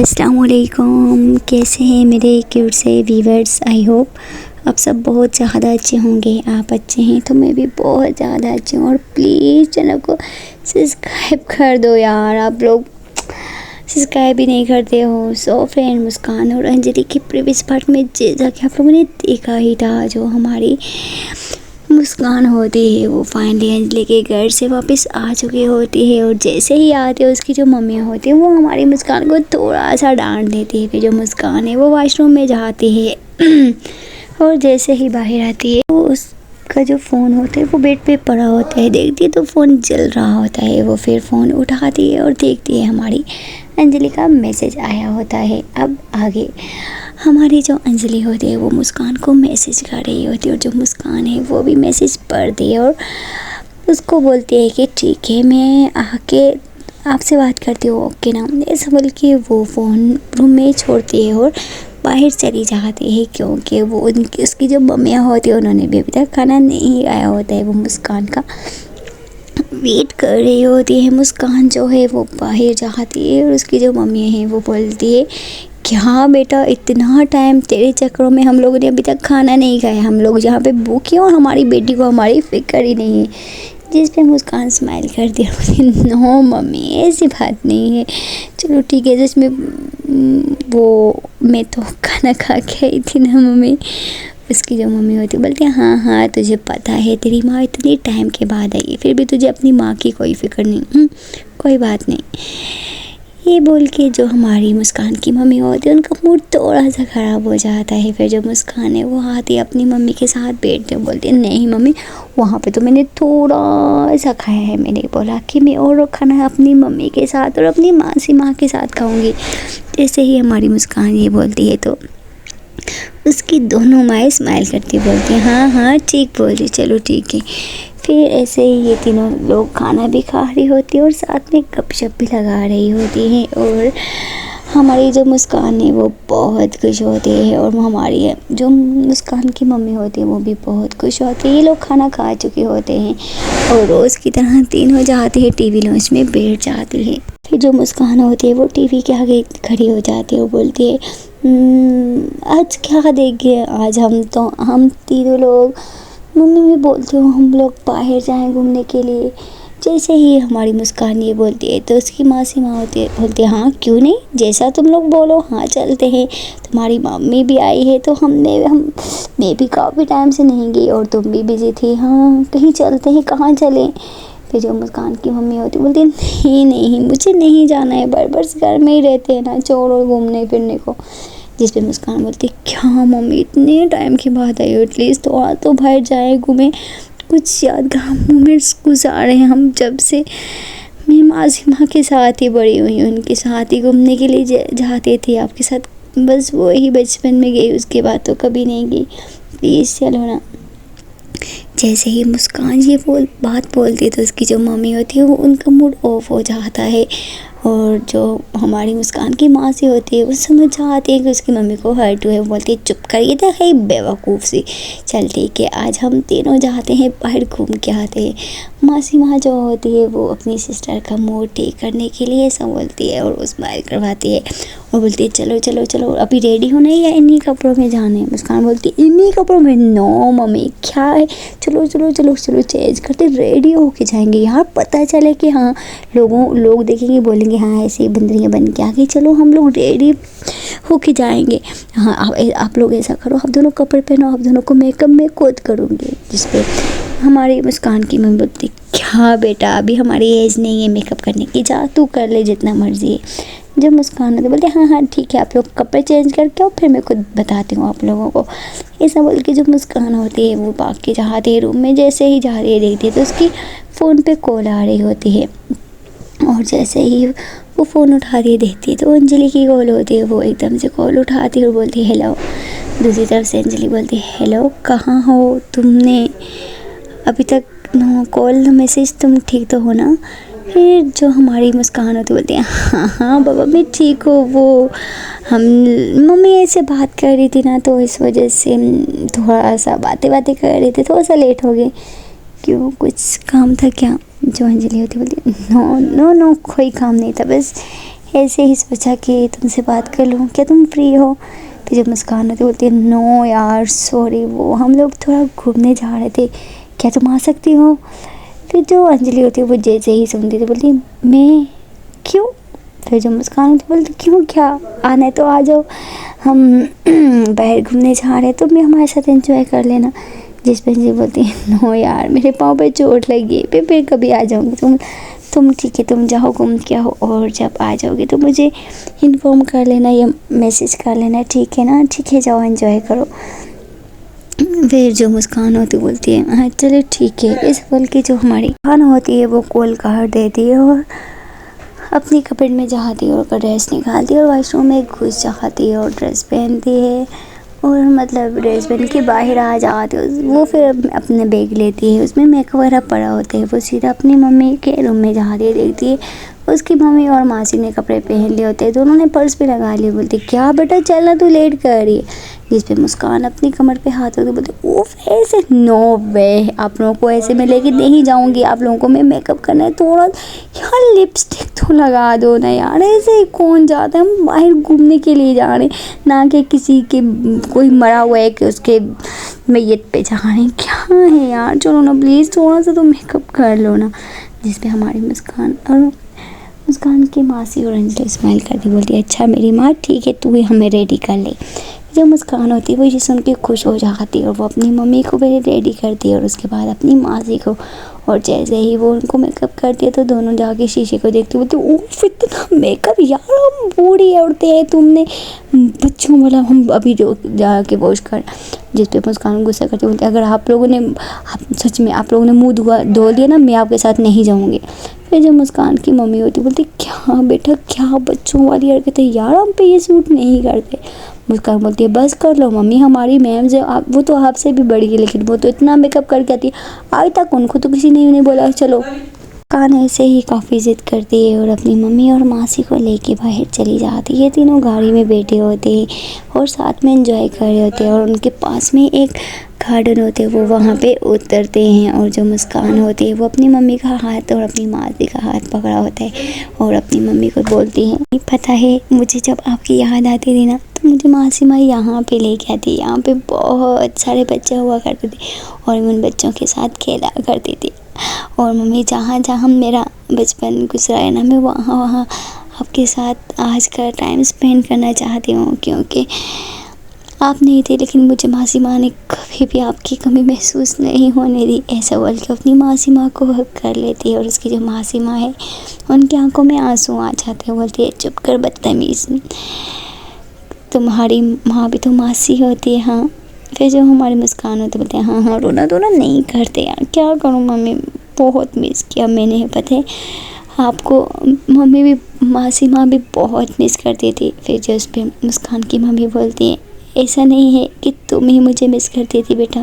अस्सलाम वालेकुम। कैसे हैं मेरे क्यूट से व्यूअर्स। आई होप आप सब बहुत ज़्यादा अच्छे होंगे। आप अच्छे हैं तो मैं भी बहुत ज़्यादा अच्छी हूँ। और प्लीज़ चैनल को सब्सक्राइब कर दो यार, आप लोग सब्सक्राइब भी नहीं करते हो। सो फ्रेंड, मुस्कान और अंजलि की प्रीवियस पार्ट में जैसा कि आप लोगों ने देखा ही था, जो हमारी मुस्कान होती है वो फाइनली अंजलि के घर से वापस आ चुकी होती है। और जैसे ही आती है उसकी जो मम्मी होती है वो हमारी मुस्कान को थोड़ा सा डांट देती है। फिर जो मुस्कान है वो वॉशरूम में जाती है और जैसे ही बाहर आती है वो उसका जो फ़ोन होता है वो बेड पे पड़ा होता है। देखती है तो फ़ोन जल रहा होता है। वो फिर फ़ोन उठाती है और देखती है हमारी अंजलि का मैसेज आया होता है। अब आगे हमारी जो अंजलि होती है वो मुस्कान को मैसेज कर रही होती है और जो मुस्कान है वो भी मैसेज पढ़ती है और उसको बोलती है कि ठीक है, मैं आके आपसे बात करती हूँ, ओके ना। ऐसा बोल के वो फ़ोन रूम में छोड़ती है और बाहर चली जाती है, क्योंकि वो उसकी जो मम्मियाँ होती है उन्होंने भी अभी तक खाना नहीं आया होता है। वो मुस्कान का वेट कर रही होती है। मुस्कान जो है वो बाहर जाती है और उसकी जो मम्मी है वो बोलती है कि हाँ बेटा, इतना टाइम तेरे चक्करों में हम लोगों ने अभी तक खाना नहीं खाया, हम लोग यहाँ पे भूखे और हमारी बेटी को हमारी फिक्र ही नहीं है। जिस पे मुस्कान स्माइल करती है, नो मम्मी ऐसी बात नहीं है, चलो ठीक है। जिसमें वो मैं तो खाना खा के आई थी ना मम्मी। उसकी जो मम्मी होती है बोलती है हाँ हाँ तुझे पता है, तेरी माँ इतनी टाइम के बाद आई है, फिर भी तुझे अपनी माँ की कोई फिक्र नहीं। कोई बात नहीं। ये बोल के जो हमारी मुस्कान की मम्मी होती है उनका मूड थोड़ा सा ख़राब हो जाता है। फिर जो मुस्कान है वो आती है अपनी मम्मी के साथ बैठते बोलती है नहीं मम्मी, वहाँ पे तो मैंने थोड़ा सा खाया है, मैंने बोला कि मैं और खाना अपनी मम्मी के साथ और अपनी मासी माँ के साथ खाऊंगी। जैसे ही हमारी मुस्कान ये बोलती है तो उसकी दोनों माएँ स्माइल करती बोलती हैं हाँ हाँ ठीक बोली, चलो ठीक है। फिर ऐसे ही ये तीनों लोग खाना भी खा रही होती है और साथ में गपशप भी लगा रही होती हैं। और हमारी जो मुस्कान है वो बहुत खुश होती है और हमारी जो मुस्कान की मम्मी होती है वो भी बहुत खुश होती है। ये लोग खाना खा चुके होते हैं और रोज़ की तरह तीनों जाते हैं टीवी लॉन्च में बैठ जाती है। फिर जो मुस्कान होती है वो टीवी के आगे खड़ी हो जाती है और बोलती है आज क्या देखें, आज हम तीनों लोग, मम्मी भी बोलती हूँ हम लोग बाहर जाएं घूमने के लिए। जैसे ही हमारी मुस्कान ये बोलती है तो उसकी मासी माँ बोलती है हाँ क्यों नहीं, जैसा तुम लोग बोलो, हाँ चलते हैं। तुम्हारी मम्मी भी आई है तो मैं भी काफ़ी टाइम से नहीं गई और तुम भी बिजी थी, हाँ कहीं चलते हैं, कहाँ चलें। फिर जो मुस्कान की मम्मी होती बोलती है नहीं नहीं मुझे नहीं जाना है, बस घर में ही रहते हैं ना, छोड़ो घूमने फिरने को। जिस पे मुस्कान बोलती क्या मम्मी इतने टाइम के बाद आई हो, एटलीस्ट तो बाहर जाए घूमें, कुछ यादगार मोमेंट्स गुजारे हैं हम जब से मैं मासी माँ के साथ ही बड़ी हुई हूँ, उनके साथ ही घूमने के लिए जाते थे आपके साथ, बस वो ही बचपन में गई, उसके बाद तो कभी नहीं गई, प्लीज़ चलो ना। जैसे ही मुस्कान ये बात बोलती है तो उसकी जो मम्मी होती है वो उनका मूड ऑफ हो जाता है। और जो हमारी मुस्कान की माँ सी होती है वो समझ जाती है कि उसकी मम्मी को हर्ट हुए, बोलती है चुप कर, ये देखा ही बेवकूफ़ सी, चल ठीक है आज हम तीनों जाते हैं बाहर घूम के आते हैं। मासी माँ जो होती है वो अपनी सिस्टर का मूड ठीक करने के लिए ऐसा बोलती है और वो स्माइल करवाती है और बोलती है चलो चलो चलो अभी रेडी होना है या इन्हीं कपड़ों में जाना है। मुस्कान बोलती है इन्हीं कपड़ों में, नो मम्मी क्या है, चलो चलो चलो चलो चेंज करते रेडी होके जाएंगे यार, पता चले कि हाँ लोग देखेंगे बोलेंगे हाँ ऐसी बंदरियाँ बन के आ गई, चलो हम लोग रेडी होके जाएंगे। हाँ आप लोग ऐसा करो, आप दोनों कपड़े पहनो, आप दोनों को मेकअप मैं खुद करूँगी। जिस पे हमारी मुस्कान की मम्मी बोलती क्या बेटा अभी हमारी एज नहीं है मेकअप करने की, जा तू कर ले जितना मर्जी है। जब मुस्कान होती बोलते हाँ हाँ ठीक है, आप लोग कपड़े चेंज करके आओ फिर मैं खुद बताती हूँ आप लोगों को। ऐसा बोल के जब मुस्कान होती है वो भाग के जाती है रूम में। जैसे ही जा रही है देखती है तो उसकी फ़ोन पे कॉल आ रही होती है और जैसे ही वो फ़ोन उठा रही देखती है तो अंजलि की कॉल होती है। वो एकदम से कॉल उठाती है और बोलती है हेलो। दूसरी तरफ से अंजलि बोलती है हेलो कहाँ हो, तुमने अभी तक नो कॉल मैसेज, तुम ठीक तो हो ना। फिर जो हमारी मुस्कान होती बोलती है हाँ हाँ बाबा मैं ठीक हूँ, वो हम मम्मी ऐसे बात कर रही थी ना तो इस वजह से थोड़ा सा बातें कर रहे थे, थोड़ा सा लेट हो गए। क्यों कुछ काम था क्या? जो अंजलि होती बोलती नो नो नो कोई काम नहीं था, बस ऐसे ही सोचा कि तुमसे बात कर लूँ, क्या तुम फ्री हो? फिर जब मुस्कान होती बोलती है नो यार सॉरी, वो हम लोग थोड़ा घूमने जा रहे थे, क्या तुम आ सकती हो? फिर जो अंजलि होती है वो जैसे ही सुनती थी बोलती मैं, क्यों? फिर जो मुस्कान होती बोलती क्यों, क्या आना है तो आ जाओ, हम बाहर घूमने जा रहे हैं, तुम भी हमारे साथ एंजॉय कर लेना। जिस पर अंजलि बोलती है नो यार मेरे पाँव पे चोट लगी है, फिर कभी आ जाऊँगी, तुम ठीक है, तुम जाओ घूम के आओ, और जब आ जाओगे तो मुझे इन्फॉर्म कर लेना या मैसेज कर लेना, ठीक है ना? ठीक है, जाओ एंजॉय करो। फिर जो मुस्कान होती बोलती है हाँ चलो ठीक है। इस पल की जो हमारी मुस्कान होती है वो कॉल काट देती है और अपनी कपड़ में जाती है और ड्रेस निकालती है और वॉशरूम में घुस जाती है और ड्रेस पहनती है और मतलब ड्रेस पहन के बाहर आ जाती है। वो फिर अपने बैग लेती है, उसमें मेकअप वगैरह पड़ा होता है, वो सीधा अपनी मम्मी के रूम में जाती है, देखती है उसकी मम्मी और मासी ने कपड़े पहन लिए होते हैं, दोनों ने पर्स भी लगा लिए। बोलती क्या बेटा चलना, तू लेट कर रही है? जिस पे मुस्कान अपनी कमर पे हाथ रखते बोलती ओफ ऐसे नो वे, आप लोगों को ऐसे मैं लेके नहीं जाऊंगी, आप लोगों को मैं मेकअप करना है, थोड़ा यार लिपस्टिक तो लगा दो ना यार, ऐसे कौन जाता है, हम बाहर घूमने के लिए जा रहे हैं, ना कि किसी के कोई मरा हुआ है कि उसके मैयत पे जा रहे हैं, क्या है यार, चलो ना प्लीज़ थोड़ा सा तो मेकअप कर लो ना। जिस पे हमारी मुस्कान की मासी और अंजलि स्माइल करती बोलती है अच्छा मेरी माँ ठीक है, तू ही हमें रेडी कर ले। जो मुस्कान होती है वो ये सुन के खुश हो जाती है और वो अपनी मम्मी को भी रेडी करती है और उसके बाद अपनी मासी को, और जैसे ही वो उनको मेकअप करती है तो दोनों जाके शीशे को देखते बोलते ओह इतना मेकअप यार, हम बूढ़ी औरतें हैं, तुमने बच्चों वाला, हम अभी जो जाके वॉश कर। जिस पे मुस्कान गुस्सा करती बोलती अगर आप लोगों ने सच में आप लोगों ने मुँह धो दिया ना, मैं आपके साथ नहीं जाऊँगी। फिर जो मुस्कान की मम्मी होती बोलती क्या बेटा क्या बच्चों वाली हरकतें यार, हम पे ये सूट नहीं करते। मुस्कान बोलती है बस कर लो मम्मी, हमारी मैम जो वो तो आपसे भी बड़ी है, लेकिन वो तो इतना मेकअप करके आती है, आज तक उनको तो किसी ने नहीं बोला चलो। मुस्कान ऐसे ही काफ़ी ज़िद करती है और अपनी मम्मी और मासी को लेके बाहर चली जाती है। तीनों गाड़ी में बैठे होते हैं और साथ में एंजॉय कर रहे होते हैं और उनके पास में एक गार्डन होते हैं, वो वहाँ पे उतरते हैं और जो मुस्कान होती है वो अपनी मम्मी का हाथ और अपनी मासी का हाथ पकड़ा होता है और अपनी मम्मी को बोलती है पता है मुझे जब आपकी याद आती थी ना तो मुझे मासी माँ यहाँ पे लेके आती, यहाँ पे बहुत सारे बच्चे हुआ करते थे और मैं उन बच्चों के साथ खेला करती थी और मम्मी जहाँ जहाँ मेरा बचपन गुजरा है ना, मैं वहाँ वहाँ आपके साथ आज का टाइम स्पेंड करना चाहती हूँ, क्योंकि आप नहीं थे लेकिन मुझे मासी माँ ने कभी भी आपकी कमी महसूस नहीं होने दी। ऐसा बोल के अपनी मासी माँ को हक कर लेती है और उसकी जो मासी माँ है उनकी आंखों में आंसू आ जाते हैं। बोलती है चुप कर बदतमीज़, तुम्हारी माँ भी तो मासी होती है। हाँ फिर जो हमारी मुस्कान होती बोलते हैं हाँ रोना धोना नहीं करते यार, क्या करूँ मम्मी, बहुत मिस किया मैंने, पता है आपको मम्मी भी, मासी माँ भी बहुत मिस करती थी। फिर जो उस पर मुस्कान की मम्मी बोलती है ऐसा नहीं है कि तुम ही मुझे मिस करती थी बेटा,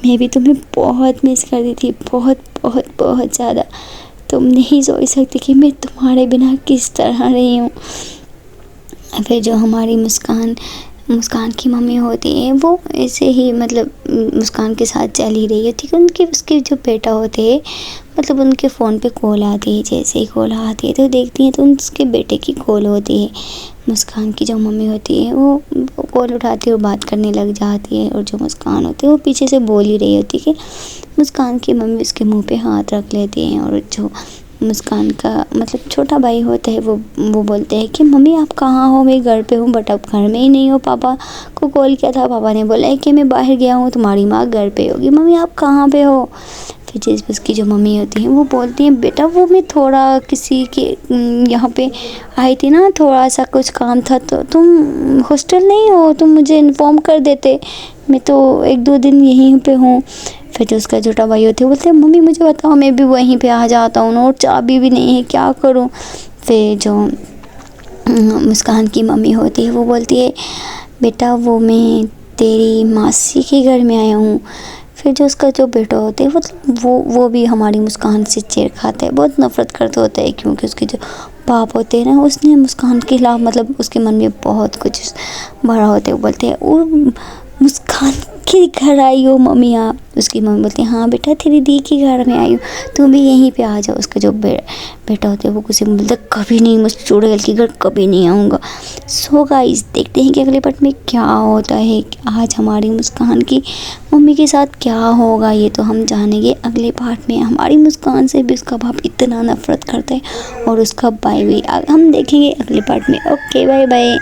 मैं भी तुम्हें बहुत मिस करती थी, बहुत बहुत बहुत ज़्यादा, तुम नहीं सोच सकती कि मैं तुम्हारे बिना किस तरह रही हूँ। फिर जो हमारी मुस्कान की मम्मी होती है वो ऐसे ही मतलब मुस्कान के साथ चल ही रही है, ठीक है, उनके उसके जो बेटा होते हैं मतलब उनके फ़ोन पे कॉल आती है, जैसे ही कॉल आती है तो देखती हैं तो उसके बेटे की कॉल होती है। मुस्कान की जो मम्मी होती है वो कॉल उठाती है और बात करने लग जाती है और जो मुस्कान होती है वो पीछे से बोल ही रही होती है कि मुस्कान की मम्मी उसके मुंह पे हाथ रख लेती हैं और जो मुस्कान का मतलब छोटा भाई होता है वो बोलते हैं कि मम्मी आप कहाँ हो, मैं घर पे हूँ बट अब घर में ही नहीं हो, पापा को कॉल किया था, पापा ने बोला है कि मैं बाहर गया हूँ, तुम्हारी माँ घर पे होगी, मम्मी आप कहाँ पे हो। फिर जिस उसकी जो मम्मी होती हैं वो बोलती हैं बेटा वो मैं थोड़ा किसी के यहाँ पे आई थी ना, थोड़ा सा कुछ काम था, तो तुम हॉस्टल नहीं हो, तुम मुझे इन्फॉर्म कर देते, मैं तो 1-2 दिन यहीं पे हूँ। फिर जो उसका छोटा भाई होता है बोलते हैं मम्मी मुझे बताओ मैं भी वहीं पे आ जाता हूँ ना, और चाबी भी नहीं है, क्या करूँ। फिर जो मुस्कान की मम्मी होती है वो बोलती है बेटा वो मैं तेरी मासी के घर में आया हूँ। फिर जो उसका जो बेटा होता है मतलब वो भी हमारी मुस्कान से चेड़ खाता है, बहुत नफ़रत करते होता है, क्योंकि उसके जो बाप होते हैं ना उसने मुस्कान के खिलाफ मतलब उसके मन में बहुत कुछ भरा होता है। वो बोलते हैं वो मुस्कान के घर आई हो मम्मी आप? उसकी मम्मी बोलती है हाँ बेटा तेरी दी के घर में आई हूँ, तुम भी यहीं पे आ जाओ। उसका जो बेटा होता है वो किसी को बोलता है कभी नहीं, मैं चुड़ैल के घर कभी नहीं आऊँगा। सो गाइस देखते हैं कि अगले पार्ट में क्या होता है। आज हमारी मुस्कान की मम्मी के साथ क्या होगा ये तो हम जानेंगे अगले पार्ट में। हमारी मुस्कान से भी उसका बाप इतना नफरत करता है और उसका भाई भी। हम देखेंगे अगले पार्ट में। Okay bye bye.